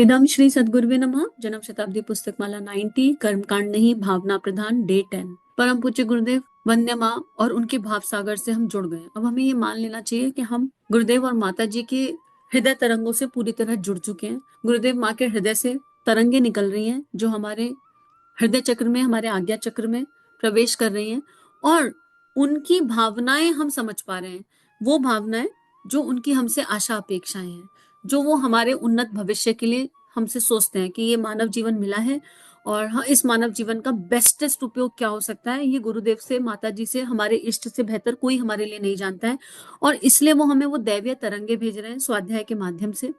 इदम श्री सद्गुरुवे नमः। जन्म शताब्दी पुस्तक माला 90 कर्मकांड नहीं भावना प्रधान डे 10। परम पूज्य गुरुदेव वंदे माँ और उनके भाव सागर से हम जुड़ गए। अब हमें ये मान लेना चाहिए कि हम गुरुदेव और माता जी के हृदय तरंगों से पूरी तरह जुड़ चुके हैं। गुरुदेव माँ के हृदय से तरंगे निकल रही हैं जो हमारे हृदय चक्र में, हमारे आज्ञा चक्र में प्रवेश कर रही हैं और उनकी भावनाएं हम समझ पा रहे हैं। वो भावनाएं जो उनकी हमसे आशा अपेक्षाएं हैं, जो वो हमारे उन्नत भविष्य के लिए हमसे सोचते हैं कि ये मानव जीवन मिला है और हाँ, इस मानव जीवन का बेस्टेस्ट उपयोग क्या हो सकता है, ये गुरुदेव से, माता जी से, हमारे इष्ट से बेहतर कोई हमारे लिए नहीं जानता है। और इसलिए वो हमें वो दैवीय तरंगे भेज रहे हैं स्वाध्याय के माध्यम से,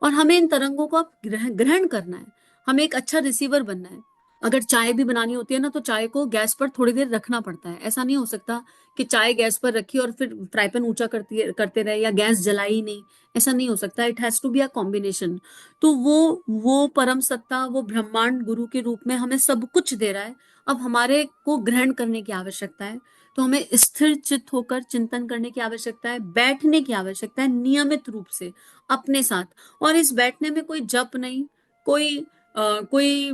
और हमें इन तरंगों को अब ग्रहण करना है। हमें एक अच्छा रिसीवर बनना है। अगर चाय भी बनानी होती है ना, तो चाय को गैस पर थोड़ी देर रखना पड़ता है। ऐसा नहीं हो सकता कि चाय गैस पर रखी और फिर फ्राई पैन ऊंचा करते रहे या गैस जलाई ही नहीं। ऐसा नहीं हो सकता। It has to be a combination. तो वो परम सत्ता, वो ब्रह्मांड गुरु के रूप में हमें सब कुछ दे रहा है। अब हमारे को ग्रहण करने की आवश्यकता है। तो हमें स्थिर चित्त होकर चिंतन करने की आवश्यकता है, बैठने की आवश्यकता है नियमित रूप से अपने साथ। और इस बैठने में कोई जप नहीं, कोई कोई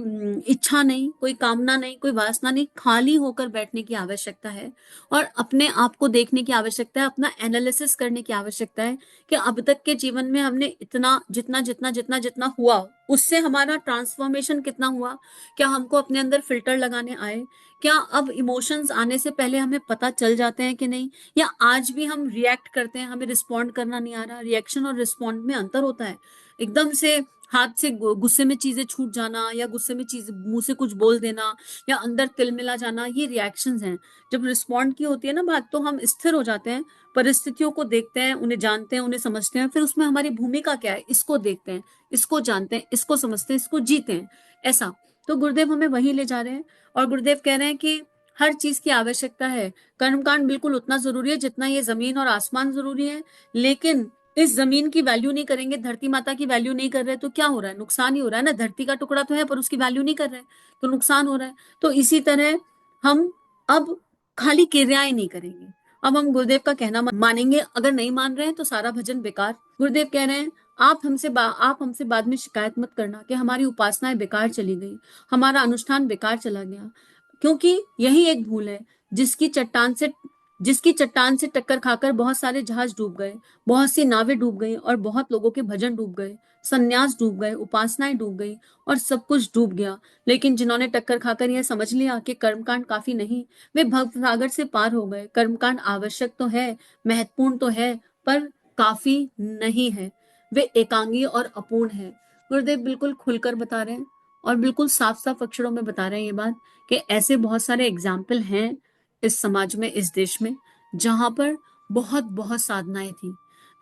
इच्छा नहीं, कोई कामना नहीं, कोई वासना नहीं, खाली होकर बैठने की आवश्यकता है। और अपने आप को देखने की आवश्यकता है, अपना एनालिसिस करने की आवश्यकता है कि अब तक के जीवन में हमने इतना जितना जितना जितना जितना हुआ उससे हमारा ट्रांसफॉर्मेशन कितना हुआ। क्या हमको अपने अंदर फिल्टर लगाने आए? क्या अब इमोशंस आने से पहले हमें पता चल जाते हैं कि नहीं, या आज भी हम रिएक्ट करते हैं, हमें रिस्पॉन्ड करना नहीं आ रहा? रिएक्शन और रिस्पॉन्ड में अंतर होता है। एकदम से हाथ से गुस्से में चीजें छूट जाना, या गुस्से में चीज मुंह से कुछ बोल देना, या अंदर तिलमिला जाना, ये रिएक्शंस हैं। जब रिस्पॉन्ड की होती है ना बात, तो हम स्थिर हो जाते हैं, परिस्थितियों को देखते हैं, उन्हें जानते हैं, उन्हें समझते हैं, फिर उसमें हमारी भूमिका क्या है इसको देखते हैं, इसको जानते हैं, इसको समझते हैं, इसको जीते हैं। ऐसा। तो गुरुदेव हमें वहीं ले जा रहे हैं और गुरुदेव कह रहे हैं कि हर चीज की आवश्यकता है। कर्मकांड बिल्कुल उतना जरूरी है जितना ये जमीन और आसमान जरूरी है। लेकिन इस जमीन की वैल्यू नहीं करेंगे, धरती माता की वैल्यू नहीं कर रहे, तो क्या हो रहा है? नुकसान ही हो रहा है ना। धरती का टुकड़ा तो है पर उसकी वैल्यू नहीं कर रहे, तो नुकसान हो रहा है। तो इसी तरह हम अब खाली क्रियाएं नहीं करेंगे। अब हम गुरुदेव का कहना मानेंगे। अगर नहीं मान रहे हैं तो सारा भजन बेकार। गुरुदेव कह रहे हैं आप हमसे बाद में शिकायत मत करना कि हमारी उपासनाएं बेकार चली गई, हमारा अनुष्ठान बेकार चला गया। क्योंकि यही एक भूल है जिसकी चट्टान से टक्कर खाकर बहुत सारे जहाज डूब गए, बहुत सी नावें डूब गई और बहुत लोगों के भजन डूब गए, संन्यास डूब गए, उपासनाएं डूब गई और सब कुछ डूब गया। लेकिन जिन्होंने टक्कर खाकर यह समझ लिया कि कर्मकांड काफी नहीं, वे भव सागर से पार हो गए। कर्मकांड आवश्यक तो है, महत्वपूर्ण तो है, पर काफी नहीं है। वे एकांगी और अपूर्ण है। गुरुदेव बिल्कुल खुलकर बता रहे हैं और बिल्कुल साफ साफ अक्षरों में बता रहे हैं ये बात कि ऐसे बहुत सारे एग्जाम्पल हैं इस समाज में, इस देश में, जहां पर बहुत बहुत साधनाएं थी।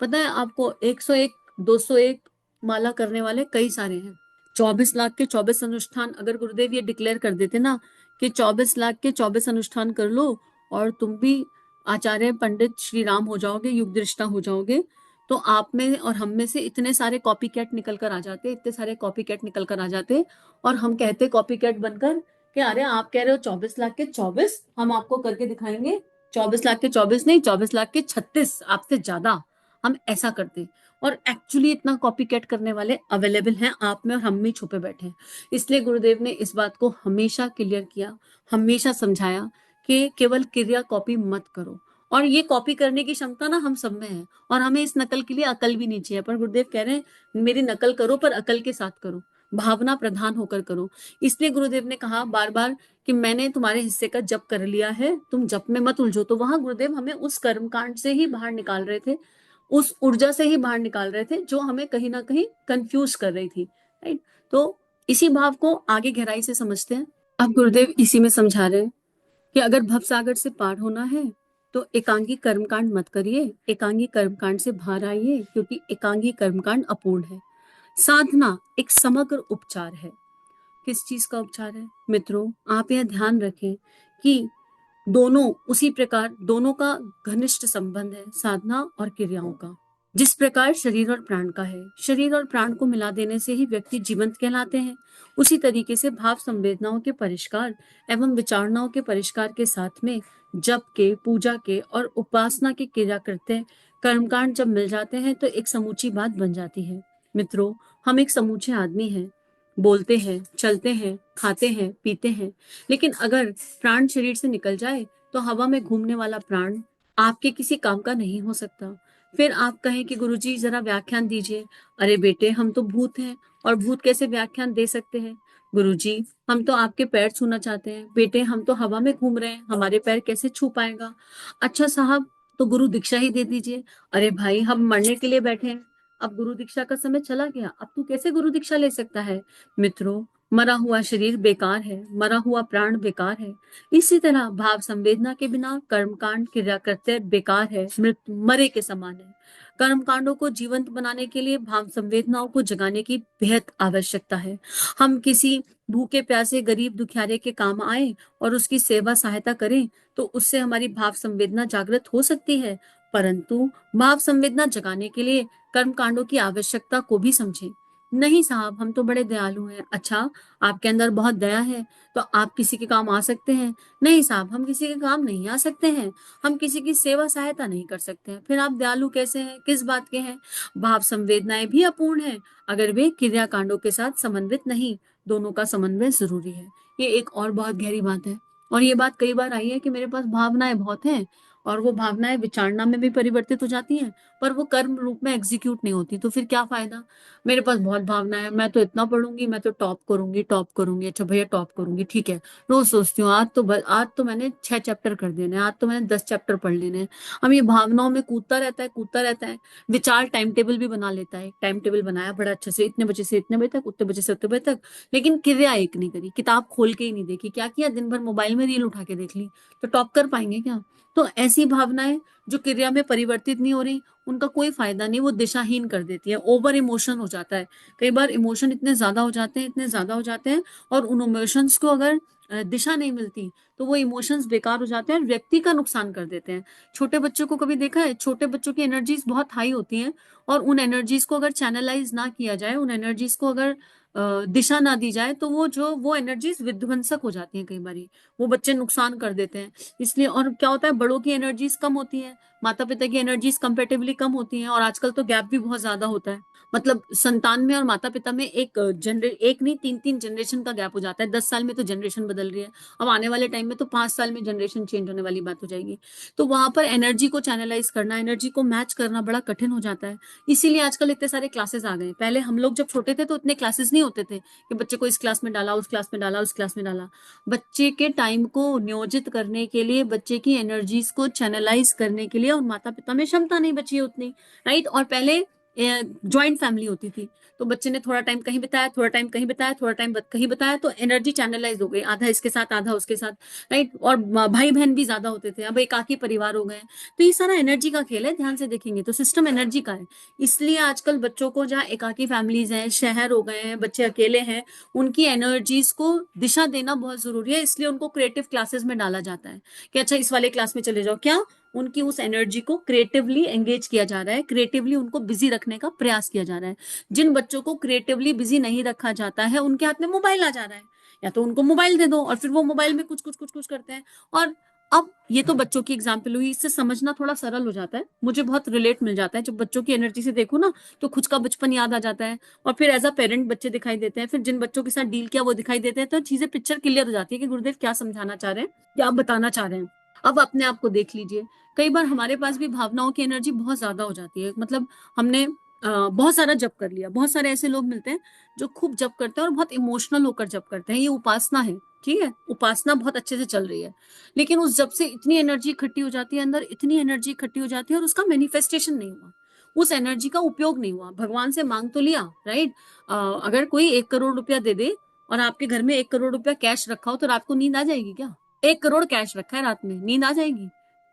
पता है आपको, 101 201 माला करने वाले कई सारे हैं। 24 लाख के 24 अनुष्ठान अगर गुरुदेव ये डिक्लेयर कर देते ना कि 24 लाख के 24 अनुष्ठान कर लो और तुम भी आचार्य पंडित श्री राम हो जाओगे, युग दृष्टा हो जाओगे, तो आप में और हम में से इतने सारे कॉपी कैट निकल कर आ जाते, इतने सारे कॉपी कैट निकल कर आ जाते। और हम कहते कॉपी कैट बनकर कि अरे आप कह रहे हो 24 लाख के 24, हम आपको करके दिखाएंगे 24 लाख के 24 नहीं, 24 लाख के 36, आपसे ज्यादा। हम ऐसा करते। और एक्चुअली इतना कॉपी कैट करने वाले अवेलेबल हैं आप में, और हम में छुपे बैठे हैं। इसलिए गुरुदेव ने इस बात को हमेशा क्लियर किया, हमेशा समझाया कि केवल क्रिया कॉपी मत करो। और ये कॉपी करने की क्षमता ना हम सब में है, और हमें इस नकल के लिए अकल भी नहीं चाहिए। पर गुरुदेव कह रहे हैं मेरी नकल करो पर अकल के साथ करो, भावना प्रधान होकर करो। इसलिए गुरुदेव ने कहा बार बार कि मैंने तुम्हारे हिस्से का जप कर लिया है, तुम जप में मत उलझो। तो वहां गुरुदेव हमें उस कर्मकांड से ही बाहर निकाल रहे थे, उस ऊर्जा से ही बाहर निकाल रहे थे जो हमें कहीं ना कहीं कंफ्यूज कर रही थी। राइट। तो इसी भाव को आगे गहराई से समझते हैं। अब गुरुदेव इसी में समझा रहे हैं कि अगर भवसागर से पार होना है तो एकांगी कर्मकांड मत करिए, एकांगी कर्मकांड से बाहर आइए, क्योंकि एकांगी कर्मकांड अपूर्ण है। साधना एक समग्र उपचार है। किस चीज का उपचार है मित्रों? आप यह ध्यान रखें कि दोनों उसी प्रकार, दोनों का घनिष्ठ संबंध है, साधना और क्रियाओं का। जिस प्रकार शरीर और प्राण का है, शरीर और प्राण को मिला देने से ही व्यक्ति जीवंत कहलाते हैं, उसी तरीके से भाव संवेदनाओं के परिष्कार एवं विचारणाओं के परिष्कार के साथ में जप के, पूजा के और उपासना के क्रिया करते कर्मकांड जब मिल जाते हैं तो एक समूची बात बन जाती है। मित्रों, हम एक समूचे आदमी हैं, बोलते हैं, चलते हैं, खाते हैं, पीते हैं, लेकिन अगर प्राण शरीर से निकल जाए तो हवा में घूमने वाला प्राण आपके किसी काम का नहीं हो सकता। फिर आप कहें कि गुरुजी जरा व्याख्यान दीजिए। अरे बेटे, हम तो भूत हैं और भूत कैसे व्याख्यान दे सकते हैं? गुरुजी, हम तो आपके पैर छूना चाहते हैं। बेटे, हम तो हवा में घूम रहे हैं, हमारे पैर कैसे छू पाएगा? अच्छा साहब, तो गुरु दीक्षा ही दे दीजिए। अरे भाई, हम मरने के लिए बैठे हैं, अब गुरु दीक्षा का समय चला गया, अब तू कैसे गुरु दीक्षा ले सकता है? मित्रों, मरा हुआ शरीर बेकार है, मरा हुआ प्राण बेकार है। इसी तरह भाव संवेदना के बिना कर्मकांड क्रिया करते बेकार है, मृत मरे के समान है। कर्मकांडों को जीवंत बनाने के लिए भाव संवेदनाओं को जगाने की बेहद आवश्यकता है। हम किसी भूखे प्यासे गरीब दुखियारे के काम आए और उसकी सेवा सहायता करें तो उससे हमारी भाव संवेदना जागृत हो सकती है, परंतु भाव संवेदना जगाने के लिए कर्म कांडों की आवश्यकता को भी समझें। नहीं साहब, हम तो बड़े दयालु हैं। अच्छा, आपके अंदर बहुत दया है तो आप किसी के काम आ सकते हैं? नहीं साहब, हम किसी के काम नहीं आ सकते हैं, हम किसी की सेवा सहायता नहीं कर सकते हैं। फिर आप दयालु कैसे हैं, किस बात के हैं? भाव संवेदनाएं भी अपूर्ण है अगर वे क्रिया कांडों के साथ समन्वित नहीं। दोनों का समन्वय जरूरी है। ये एक और बहुत गहरी बात है, और ये बात कई बार आई है कि मेरे पास भावनाएं बहुत हैं और वो भावनाएं विचारणा में भी परिवर्तित हो जाती हैं, पर वो कर्म रूप में एग्जीक्यूट नहीं होती। तो फिर क्या फायदा? मेरे पास बहुत भावना है, मैं तो इतना पढ़ूंगी, मैं तो टॉप करूंगी, टॉप करूंगी। अच्छा भैया, टॉप करूंगी, ठीक है। रोज सोचती हूँ आज तो मैंने 6 चैप्टर कर देने हैं, आज तो मैंने 10 चैप्टर पढ़ लेने हैं। हम ये भावनाओं में कूदता रहता है, कूदता रहता है। विचार टाइम टेबल भी बना लेता है, टाइम टेबल बनाया बड़ा अच्छे से, इतने बजे से इतने बजे तक, उतने बजे से उतने बजे तक, लेकिन क्रिया एक नहीं करी, किताब खोल के ही नहीं देखी। क्या किया? दिन भर मोबाइल में रील उठा के देख ली। तो टॉप कर पाएंगे क्या? तो ऐसी भावनाएं जो क्रिया में परिवर्तित नहीं हो रही, उनका कोई फायदा नहीं, वो दिशाहीन कर देती है। ओवर इमोशन हो जाता है। कई बार इमोशन इतने ज्यादा हो जाते हैं, इतने ज्यादा हो जाते हैं, और उन इमोशंस को अगर दिशा नहीं मिलती तो वो इमोशंस बेकार हो जाते हैं और व्यक्ति का नुकसान कर देते हैं। छोटे बच्चों को कभी देखा है? छोटे बच्चों की एनर्जीज बहुत हाई होती हैं, और उन एनर्जीज को अगर चैनलाइज ना किया जाए, उन एनर्जीज को अगर दिशा ना दी जाए, तो वो एनर्जीज विध्वंसक हो जाती हैं। कई बार वो बच्चे नुकसान कर देते हैं। इसलिए, और क्या होता है, बड़ों की एनर्जीज कम होती है, माता पिता की एनर्जीज कंपेरेटिवली कम होती हैं, और आजकल तो गैप भी बहुत ज्यादा होता है। मतलब संतान में और माता पिता में एक नहीं, 3-3 जनरेशन का गैप हो जाता है। 10 साल में तो जनरेशन बदल रही है, अब आने वाले टाइम में तो 5 साल में जनरेशन चेंज होने वाली बात हो जाएगी। तो वहां पर एनर्जी को चैनलाइज करना, एनर्जी को मैच करना बड़ा कठिन हो जाता है। इसीलिए आजकल इतने सारे क्लासेस आ गए। पहले हम लोग जब छोटे थे तो इतने क्लासेस नहीं होते थे कि बच्चे को इस क्लास में डाला, उस क्लास में डाला, उस क्लास में डाला। बच्चे के टाइम को नियोजित करने के लिए, बच्चे की एनर्जीज को चैनलाइज करने के लिए, और माता पिता में क्षमता नहीं बची है उतनी, राइट। और पहले ज्वाइंट फैमिली होती थी, तो बच्चे ने थोड़ा टाइम कहीं बिताया, थोड़ा टाइम कहीं बिताया, थोड़ा टाइम कहीं बिताया, तो एनर्जी चैनलाइज हो गई, आधा इसके साथ आधा उसके साथ, राइट। और भाई बहन भी ज्यादा होते थे, अब एकाकी परिवार हो गए। तो ये सारा एनर्जी का खेल है, ध्यान से देखेंगे तो सिस्टम एनर्जी का है। इसलिए आजकल बच्चों को, जहाँ एकाकी फैमिलीज हैं, शहर हो गए हैं, बच्चे अकेले हैं, उनकी एनर्जीज को दिशा देना बहुत जरूरी है। इसलिए उनको क्रिएटिव क्लासेस में डाला जाता है कि अच्छा इस वाले क्लास में चले जाओ। क्या? उनकी उस एनर्जी को क्रिएटिवली एंगेज किया जा रहा है, क्रिएटिवली उनको बिजी रखने का प्रयास किया जा रहा है। जिन बच्चों को क्रिएटिवली बिजी नहीं रखा जाता है, उनके हाथ में मोबाइल आ जा रहा है, या तो उनको मोबाइल दे दो और फिर वो मोबाइल में कुछ कुछ कुछ कुछ करते हैं। और अब ये तो बच्चों की एग्जाम्पल हुई, इससे समझना थोड़ा सरल हो जाता है। मुझे बहुत रिलेट मिल जाता है जब बच्चों की एनर्जी से देखो ना, तो खुद का बचपन याद आ जाता है, और फिर एज अ पेरेंट बच्चे दिखाई देते हैं, फिर जिन बच्चों के साथ डील किया वो दिखाई देते हैं, तो चीजें पिक्चर क्लियर हो जाती है कि गुरुदेव क्या समझाना चाह रहे हैं, क्या बताना चाह रहे हैं। अब अपने आप को देख लीजिए, कई बार हमारे पास भी भावनाओं की एनर्जी बहुत ज्यादा हो जाती है। मतलब हमने बहुत सारा जप कर लिया, बहुत सारे ऐसे लोग मिलते हैं जो खूब जप करते हैं और बहुत इमोशनल होकर जप करते हैं। ये उपासना है, ठीक है, उपासना बहुत अच्छे से चल रही है, लेकिन उस जप से इतनी एनर्जी इकट्ठी हो जाती है अंदर, इतनी एनर्जी इकट्ठी हो जाती है, और उसका मैनिफेस्टेशन नहीं हुआ, उस एनर्जी का उपयोग नहीं हुआ। भगवान से मांग तो लिया, राइट। अगर कोई 1 करोड़ रुपया दे दे और आपके घर में 1 करोड़ रुपया कैश रखा हो, तो रात को नींद आ जाएगी क्या? 1 करोड़ कैश रखा है, रात में नींद आ जाएगी?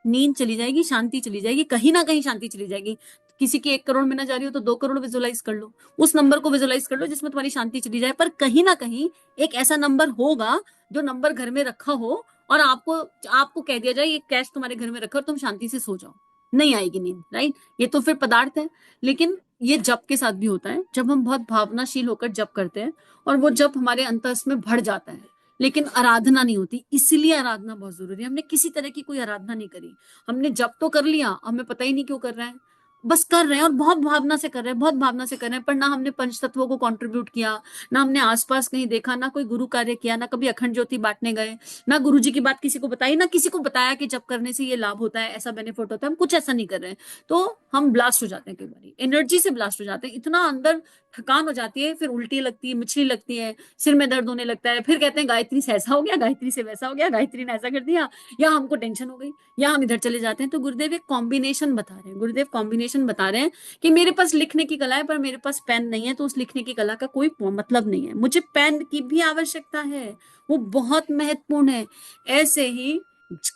नींद चली जाएगी, शांति चली जाएगी, कहीं ना कहीं शांति चली जाएगी। किसी की 1 करोड़ में ना जा रही हो तो 2 करोड़ विजुअलाइज कर लो, उस नंबर को विजुअलाइज कर लो जिसमें तुम्हारी शांति चली जाए। पर कहीं ना कहीं एक ऐसा नंबर होगा, जो नंबर घर में रखा हो, और आपको आपको कह दिया जाए ये कैश तुम्हारे घर में रखा और तुम शांति से सो जाओ, नहीं आएगी नींद, राइट। ये तो फिर पदार्थ है। लेकिन ये जप के साथ भी होता है, जब हम बहुत भावनाशील होकर जप करते हैं और वो जप हमारे अंतस में भर जाता है, लेकिन आराधना नहीं होती। इसलिए आराधना बहुत जरूरी है। हमने किसी तरह की कोई आराधना नहीं करी, हमने जप तो कर लिया, हमें पता ही नहीं क्यों कर रहा है। बस कर रहे हैं और बहुत भावना से कर रहे हैं, बहुत भावना से कर रहे हैं, पर ना हमने पंच तत्वों को कंट्रीब्यूट किया, ना हमने आसपास कहीं देखा, ना कोई गुरु कार्य किया, ना कभी अखंड ज्योति बांटने गए, ना गुरु जी की बात किसी को बताई, ना किसी को बताया कि जब करने से ये लाभ होता है, ऐसा बेनिफिट होता है। हम कुछ ऐसा नहीं कर रहे हैं, तो हम ब्लास्ट हो जाते हैं, कई बार एनर्जी से ब्लास्ट हो जाते हैं, इतना अंदर थकान हो जाती है, फिर उल्टी लगती है, मिचली लगती है, सिर में दर्द होने लगता है, फिर कहते हैं गायत्री से ऐसा हो गया, गायत्री से वैसा हो गया, गायत्री ने ऐसा कर दिया, या हमको टेंशन हो गई, या हम इधर चले जाते हैं। तो गुरुदेव एक कॉम्बिनेशन बता रहे हैं, गुरुदेव कॉम्बिनेशन बता रहे हैं कि मेरे पास लिखने की कला है पर मेरे पास पेन नहीं है, तो उस लिखने की कला का कोई मतलब नहीं है, मुझे पेन की भी आवश्यकता है, वो बहुत महत्वपूर्ण है। ऐसे ही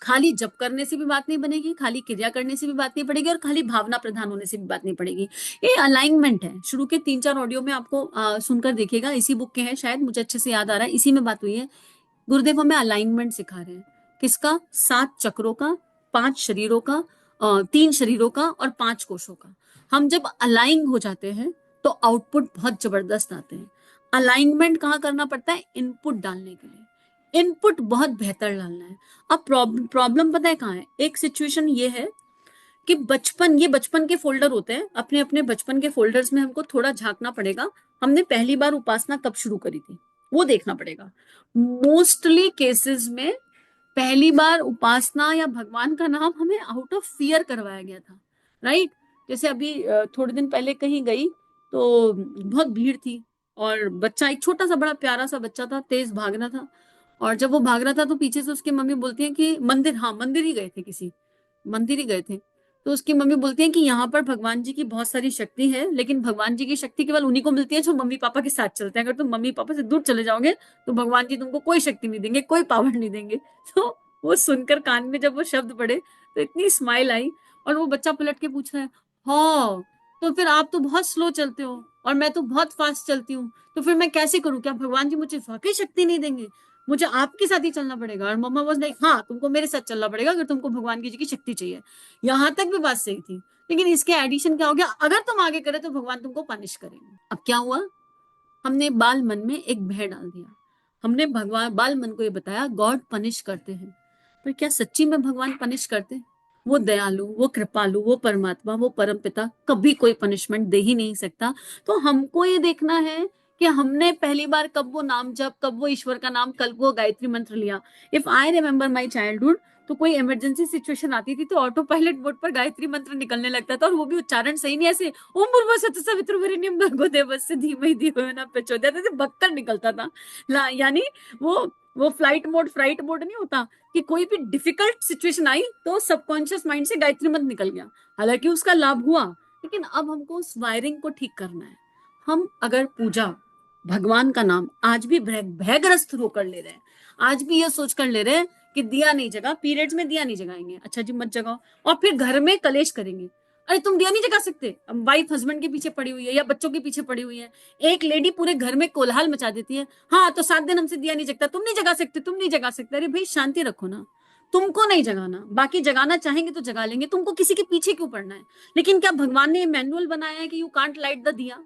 खाली जप करने से भी बात नहीं बनेगी, खाली क्रिया करने से भी बात नहीं पड़ेगी, और खाली भावना प्रधान होने से भी बात नहीं पड़ेगी। ये अलाइनमेंट है। शुरू के 3-4 ऑडियो में आपको सुनकर देखिएगा, इसी बुक के हैं शायद, मुझे अच्छे से याद आ रहा है, इसी में बात हुई है। गुरुदेव हमें अलाइनमेंट सिखा रहे हैं, किसका? 7 चक्रों का, 5 शरीरों का, 3 शरीरों का और 5 कोशों का। हम जब अलाइन हो जाते हैं तो आउटपुट बहुत जबरदस्त आते हैं। अलाइनमेंट कहाँ करना पड़ता है? इनपुट डालने के लिए, इनपुट बहुत बेहतर डालना है। अब प्रॉब्लम पता है कहाँ है? एक सिचुएशन ये है कि ये बचपन के फोल्डर होते हैं, अपने अपने बचपन के फोल्डर्स में हमको थोड़ा झांकना पड़ेगा। हमने पहली बार उपासना कब शुरू करी थी वो देखना पड़ेगा। मोस्टली केसेस में पहली बार उपासना या भगवान का नाम हमें आउट ऑफ फियर करवाया गया था, राइट? जैसे अभी थोड़े दिन पहले कहीं गई तो बहुत भीड़ थी, और बच्चा, एक छोटा सा बड़ा प्यारा सा बच्चा था, तेज भाग रहा था, और जब वो भाग रहा था तो पीछे से उसकी मम्मी बोलती है कि मंदिर, हाँ मंदिर ही गए थे, किसी मंदिर ही गए थे। तो उसकी मम्मी बोलती है कि यहाँ पर भगवान जी की बहुत सारी शक्ति है, लेकिन भगवान जी की शक्ति केवल उन्हीं को मिलती है जो मम्मी पापा के साथ चलते हैं। अगर तुम मम्मी पापा से दूर चले जाओगे तो भगवान जी तुमको कोई शक्ति नहीं देंगे, कोई पावर नहीं देंगे। तो वो सुनकर कान में जब वो शब्द पड़े तो इतनी स्माइल आई, और वो बच्चा पलट के पूछ रहा है, हाँ तो फिर आप तो बहुत स्लो चलते हो और मैं तो बहुत फास्ट चलती हूँ, तो फिर मैं कैसे करूँ? क्या भगवान जी मुझे वाकई शक्ति नहीं देंगे? मुझे आपके साथ ही चलना पड़ेगा? और मम्मा वाज लाइक, हाँ तुमको मेरे साथ चलना पड़ेगा अगर तुमको भगवान जी की शक्ति चाहिए। यहाँ तक भी बात सही थी, लेकिन इसके एडिशन क्या हो गया? अगर तुम आगे करे तो भगवान तुमको पनिश करेंगे। अब क्या हुआ? हमने बाल मन में एक भय डाल दिया। हमने भगवान बाल मन को ये बताया गॉड पनिश करते हैं, पर क्या सच्ची में भगवान पनिश करते हैं? वो दयालु, वो कृपालु, वो परमात्मा, वो परम पिता कभी कोई पनिशमेंट दे ही नहीं सकता। तो हमको ये देखना है कि हमने पहली बार कब वो नाम जप, कब वो ईश्वर का नाम, कल वो गायत्री मंत्र लिया। If I remember my childhood, तो कोई इमरजेंसी सिचुएशन आती थी तो ऑटो पायलट मोड पर गायत्री मंत्र निकलने लगता था, और वो भी उच्चारण सही नहीं, ऐसे ओम भूर्भुवस्सुः सवितुर्वरेण्यं भर्गो देवस्य धीमहि धियो यो न प्रचोदयात्, ऐसे बककर निकलता था। यानी वो फ्लाइट मोड नहीं होता कि कोई भी डिफिकल्ट सिचुएशन आई तो सबकॉन्शियस माइंड से गायत्री मंत्र निकल गया। हालांकि उसका लाभ हुआ, लेकिन अब हमको उस वायरिंग को ठीक करना है। हम अगर पूजा, भगवान का नाम आज भी भयग्रस्त होकर ले रहे हैं, आज भी ये सोच कर ले रहे हैं कि दिया नहीं जगा, पीरियड्स में दिया नहीं जगाएंगे, अच्छा जी मत जगाओ, और फिर घर में कलेश करेंगे, अरे तुम दिया नहीं जगा सकते, वाइफ हस्बैंड के पीछे पड़ी हुई है या बच्चों के पीछे पड़ी हुई है, एक लेडी पूरे घर में कोलाहल मचा देती है, हाँ तो 7 दिन हमसे दिया नहीं जगता, तुम नहीं जगा सकते, तुम नहीं जगा सकते। अरे भाई शांति रखो ना, तुमको नहीं जगाना, बाकी जगाना चाहेंगे तो जगा लेंगे, तुमको किसी के पीछे क्यों पड़ना है? लेकिन क्या भगवान ने मैनुअल बनाया है कि यू कांट लाइट द दिया?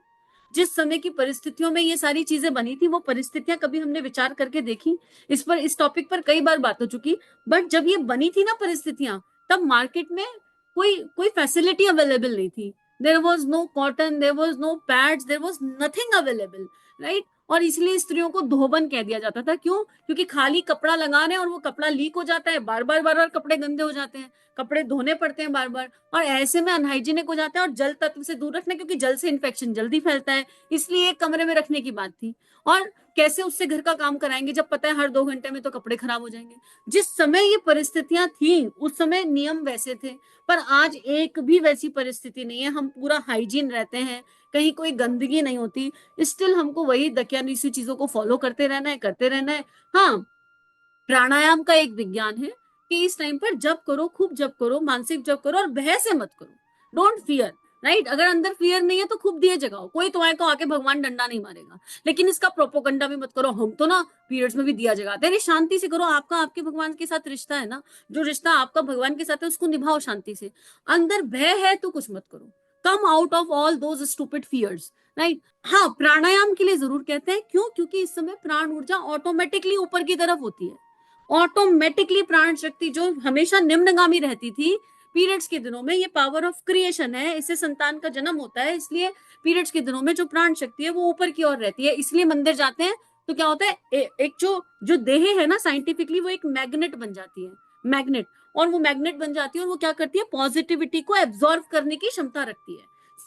जिस समय की परिस्थितियों में ये सारी चीजें बनी थी, वो परिस्थितियां कभी हमने विचार करके देखी? इस टॉपिक पर कई बार बात हो चुकी, बट जब ये बनी थी ना परिस्थितियां, तब मार्केट में कोई कोई फैसिलिटी अवेलेबल नहीं थी। There was no cotton, there was no pads, there was nothing available, right? और इसलिए स्त्रियों को धोबन कह दिया जाता था। क्यों? क्योंकि खाली कपड़ा लगा रहे हैं और वो कपड़ा लीक हो जाता है, बार बार कपड़े गंदे हो जाते हैं, कपड़े धोने पड़ते हैं बार बार, और ऐसे में अनहाइजीनिक हो जाता है, और जल तत्व से दूर रखना, क्योंकि जल से इन्फेक्शन जल्दी फैलता है, इसलिए एक कमरे में रखने की बात थी। और कैसे उससे घर का काम कराएंगे जब पता है हर 2 घंटे में तो कपड़े खराब हो जाएंगे? जिस समय ये परिस्थितियां थी उस समय नियम वैसे थे, पर आज एक भी वैसी परिस्थिति नहीं है। हम पूरा हाइजीन रहते हैं, कहीं कोई गंदगी नहीं होती, स्टिल हमको वही दकियानुसी चीजों को फॉलो करते रहना है। हाँ, प्राणायाम का एक विज्ञान है कि इस टाइम पर जप करो, खूब जप करो, मानसिक जप करो, और भय से मत करो, डोंट फियर, राइट? अगर अंदर फियर नहीं है तो खूब दिए जगाओ, कोई तुम्हारे को आके भगवान डंडा नहीं मारेगा, लेकिन इसका प्रोपोगंडा भी मत करो, हम तो ना पीरियड्स में भी दिया जगाते हैं। अरे शांति से करो, आपका आपके भगवान के साथ रिश्ता है ना, जो रिश्ता आपका भगवान के साथ है उसको निभाओ शांति से। अंदर भय है तो कुछ मत करो, come out of all those stupid fears, right? हाँ, प्राणायाम के लिए जरूर कहते हैं, क्यों? क्योंकि इस समय प्राण ऊर्जा ऑटोमेटिकली ऊपर की तरफ होती है, ऑटोमेटिकली प्राण शक्ति जो हमेशा निम्नगामी रहती थी, पीरियड्स के दिनों में ये पावर ऑफ क्रिएशन है, इससे संतान का जन्म होता है, इसलिए पीरियड्स के दिनों में जो प्राण शक्ति है वो ऊपर की ओर रहती है, इसलिए मंदिर जाते हैं तो क्या होता है, एक जो देह है ना साइंटिफिकली वो एक मैग्नेट बन जाती है, मैग्नेट, और वो मैग्नेट बन जाती है और वो क्या करती है, पॉजिटिविटी को एब्जॉर्व करने की क्षमता रखती है।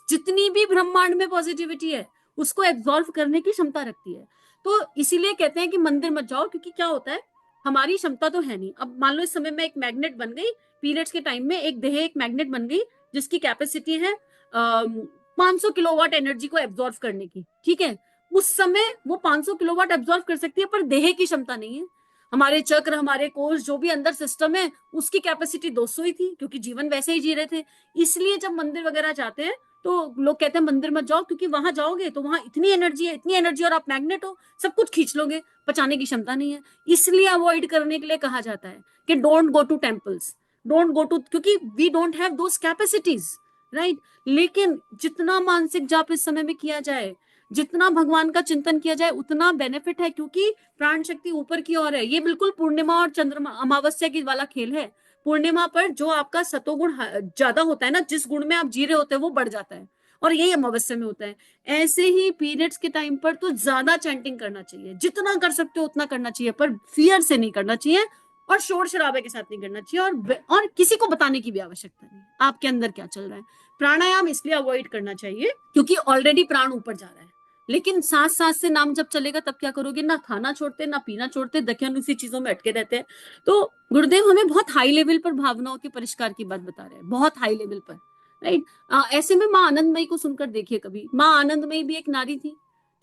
जितनी भी ब्रह्मांड में पॉजिटिविटी है उसको एब्जॉर्व करने की क्षमता रखती है। तो इसीलिए कहते हैं कि मंदिर मत जाओ, क्योंकि क्या होता है, हमारी क्षमता तो है नहीं। अब मान लो इस समय में एक मैग्नेट बन गई, पीरियड्स के टाइम में एक देह एक मैग्नेट बन गई जिसकी कैपेसिटी है 500 किलोवाट एनर्जी को एब्जॉर्व करने की, ठीक है, उस समय वो 500 किलोवाट एब्जॉर्व कर सकती है, पर देह की क्षमता नहीं है। हमारे चक्र, हमारे कोष, जो भी अंदर सिस्टम है उसकी कैपेसिटी 200 ही थी, क्योंकि जीवन वैसे ही जी रहे थे। इसलिए जब मंदिर वगैरह जाते हैं तो लोग कहते हैं मंदिर मत जाओ, क्योंकि वहां जाओगे तो वहां इतनी एनर्जी है, इतनी एनर्जी, और आप मैग्नेट हो, सब कुछ खींच लोगे, पचाने की क्षमता नहीं है। इसलिए अवॉइड करने के लिए कहा जाता है कि don't go to temples, don't go to, क्योंकि we don't have those capacities, right. लेकिन जितना मानसिक जाप इस समय में किया जाए, जितना भगवान का चिंतन किया जाए, उतना बेनिफिट है, क्योंकि प्राण शक्ति ऊपर की ओर है। ये बिल्कुल पूर्णिमा और चंद्रमा अमावस्या की वाला खेल है। पूर्णिमा पर जो आपका सतोगुण ज्यादा होता है ना, जिस गुण में आप जी रहे होते हैं वो बढ़ जाता है, और यही अमावस्या में होता है। ऐसे ही पीरियड्स के टाइम पर तो ज्यादा चैंटिंग करना चाहिए, जितना कर सकते हो उतना करना चाहिए, पर फियर से नहीं करना चाहिए, और शोर शराबे के साथ नहीं करना चाहिए, और किसी को बताने की भी आवश्यकता नहीं आपके अंदर क्या चल रहा है। प्राणायाम इसलिए अवॉइड करना चाहिए क्योंकि ऑलरेडी प्राण ऊपर जा रहा है, लेकिन सांस सांस से नाम जब चलेगा तब क्या करोगे, ना खाना छोड़ते ना पीना छोड़ते, दखन उसी चीजों में अटके रहते हैं। तो गुरुदेव हमें बहुत हाई लेवल पर भावनाओं के परिष्कार की बात बता रहे हैं, बहुत हाई लेवल पर, राइट। ऐसे में माँ आनंदमयी को सुनकर देखिए, कभी माँ आनंदमयी भी एक नारी थी,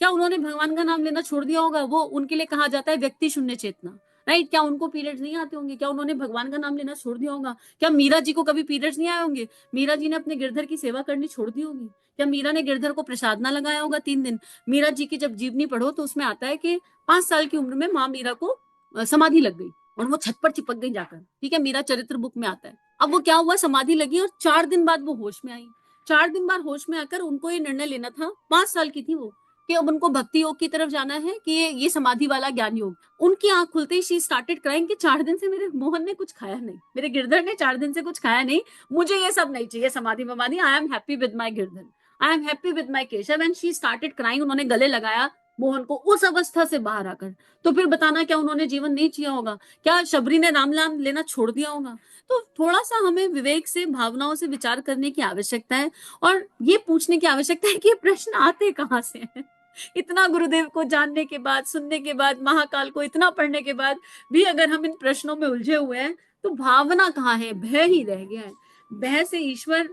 क्या उन्होंने भगवान का नाम लेना छोड़ दिया होगा? वो उनके लिए कहा जाता है व्यक्ति शून्य चेतना, राइट। क्या उनको पीरियड्स नहीं आते होंगे? क्या उन्होंने भगवान का नाम लेना छोड़ दिया होगा? क्या मीरा जी को कभी पीरियड्स नहीं आए होंगे? मीरा जी ने अपने गिरधर की सेवा करनी छोड़ दी होगी? क्या मीरा ने गिरधर को प्रसाद ना लगाया होगा 3 दिन? मीरा जी की जब जीवनी पढ़ो तो उसमें आता है कि 5 साल की उम्र में माँ मीरा को समाधि लग गई और वो छत पर चिपक गई जाकर, ठीक है, मीरा चरित्र बुक में आता है। अब वो क्या हुआ, समाधि लगी और 4 दिन बाद वो होश में आई। 4 दिन बाद होश में आकर उनको ये निर्णय लेना था, 5 साल की थी वो, कि अब उनको भक्ति योग की तरफ जाना है, कि ये समाधि वाला ज्ञान योग। उनकी आंख खुलते ही शी स्टार्टेड क्राइंग कि 4 दिन से मेरे मोहन ने कुछ खाया नहीं, मेरे गिरधर ने 4 दिन से कुछ खाया नहीं, मुझे ये सब नहीं चाहिए समाधि वमाधि, I am happy with my Girdhar, I am happy with my Keshav. And she started crying, उन्होंने गले लगाया मोहन को उस अवस्था से बाहर आकर। तो फिर बताना, क्या उन्होंने जीवन नहीं जिया होगा? क्या शबरी ने नाम नाम लेना छोड़ दिया होगा? तो थोड़ा सा हमें विवेक से, भावनाओं से विचार करने की आवश्यकता है, और ये पूछने की आवश्यकता है कि ये प्रश्न आते कहाँ से हैं। इतना गुरुदेव को जानने के बाद, सुनने के बाद, महाकाल को इतना पढ़ने के बाद भी अगर हम इन प्रश्नों में उलझे हुए हैं तो भावना कहाँ है? भय ही रह गया है। भय से ईश्वर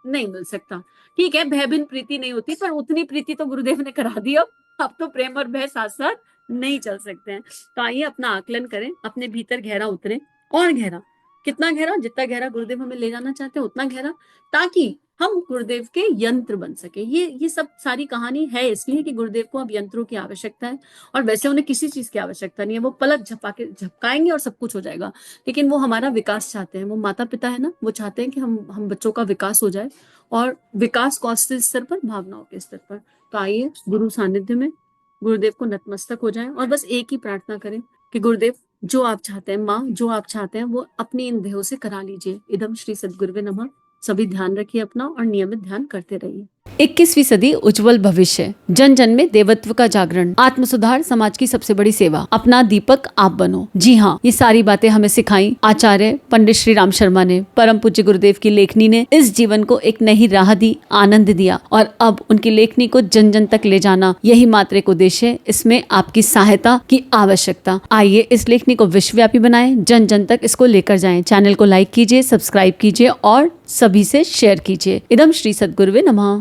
नहीं मिल सकता, ठीक है, भय बिन प्रीति नहीं होती, पर उतनी प्रीति तो गुरुदेव ने करा दी। अब तो प्रेम और भय साथ साथ नहीं चल सकते हैं। तो आइए अपना आकलन करें, अपने भीतर गहरा उतरें, और गहरा, कितना गहरा? जितना गहरा गुरुदेव हमें ले जाना चाहते हैं उतना गहरा, ताकि हम गुरुदेव के यंत्र बन सके। ये सब सारी कहानी है इसलिए कि गुरुदेव को अब यंत्रों की आवश्यकता है, और वैसे उन्हें किसी चीज की आवश्यकता नहीं है, वो पलक झपकाएंगे और सब कुछ हो जाएगा। लेकिन वो हमारा विकास चाहते हैं, वो माता पिता है ना, वो चाहते हैं कि हम बच्चों का विकास हो जाए, और विकास कौशल स्तर पर, भावनाओं के स्तर पर। तो आइए गुरु सानिध्य में गुरुदेव को नतमस्तक हो जाएं, और बस एक ही प्रार्थना करें कि गुरुदेव जो आप चाहते हैं, माँ जो आप चाहते हैं, वो अपनी इन देहों से करा लीजिए। इदम श्री सद्गुरुवे नमः। सभी ध्यान रखिए अपना, और नियमित ध्यान करते रहिए। 21वीं सदी उज्जवल भविष्य, जन जन में देवत्व का जागरण, आत्म सुधार समाज की सबसे बड़ी सेवा, अपना दीपक आप बनो। जी हाँ, ये सारी बातें हमें सिखाई आचार्य पंडित श्री राम शर्मा ने। परम पूज्य गुरुदेव की लेखनी ने इस जीवन को एक नई राह दी, आनंद दिया, और अब उनकी लेखनी को जन जन तक ले जाना, यही मात्र एक उद्देश्य है। इसमें आपकी सहायता की आवश्यकता। आइए इस लेखनी को विश्वव्यापी बनाएं, जन जन तक इसको लेकर जाएं। चैनल को लाइक कीजिए, सब्सक्राइब कीजिए और सभी से शेयर कीजिए। इदम श्री सद्गुरुवे नमः।